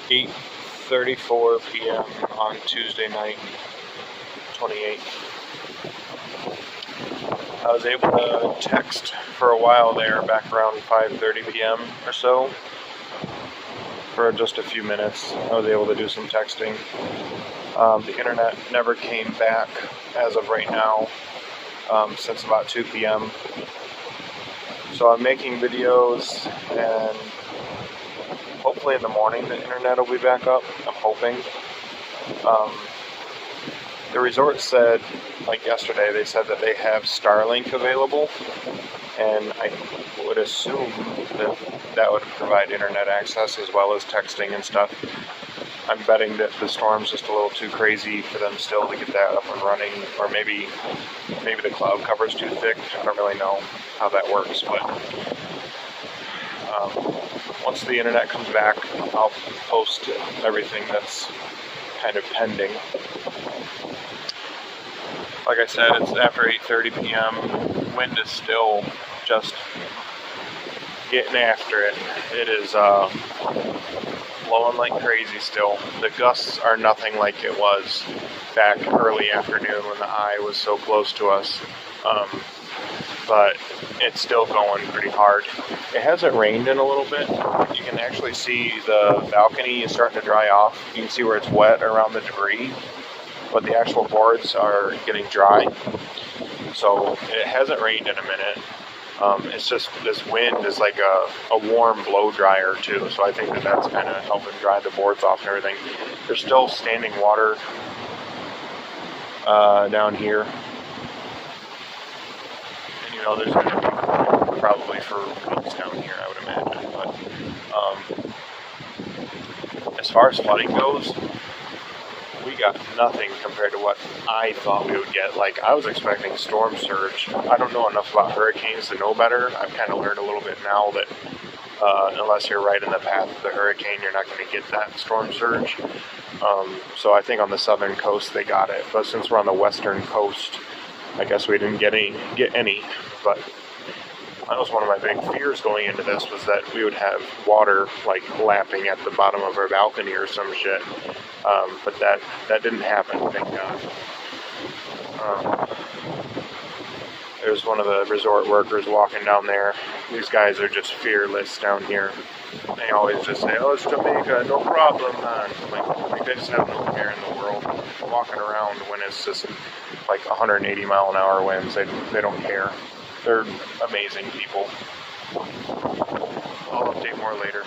8:34 p.m. on Tuesday night, 28th. I was able to text for a while there, back around 5:30 p.m. or so. For just a few minutes, I was able to do some texting. The internet never came back as of right now, since about 2 p.m. So I'm making videos, and hopefully in the morning the internet will be back up. I'm hoping. The resort said, like yesterday, they said that they have Starlink available, and I would assume that that would provide internet access as well as texting and stuff. I'm betting that the storm's just a little too crazy for them still to get that up and running, or maybe the cloud cover's too thick. I don't really know how that works, but once the internet comes back, I'll post everything that's kind of pending. Like I said, it's after 8:30 p.m. Wind is still just getting after it. It is blowing like crazy still. The gusts are nothing like it was back early afternoon when the eye was so close to us. But it's still going pretty hard. It hasn't rained in a little bit. You can actually see the balcony is starting to dry off. You can see where it's wet around the debris, but the actual boards are getting dry. So it hasn't rained in a minute. It's just this wind is like a warm blow dryer too, so I think that's kind of helping dry the boards off and everything. There's still standing water down here. And there's going to be probably for weeks down here, I would imagine. But as far as flooding goes, we got nothing compared to what I thought we would get. Like, I was expecting storm surge. I don't know enough about hurricanes to know better. I've kind of learned a little bit now that unless you're right in the path of the hurricane, you're not going to get that storm surge. So I think on the southern coast they got it, but since we're on the western coast, I guess we didn't get any. But that was one of my big fears going into this, was that we would have water like lapping at the bottom of our balcony or some shit. But that didn't happen, thank God. There's one of the resort workers walking down there. These guys are just fearless down here. They always just say, "Oh, it's Jamaica, no problem, man." Like they just have no care in the world. Walking around when it's just like 180 mile an hour winds, they don't care. They're amazing people. I'll update more later.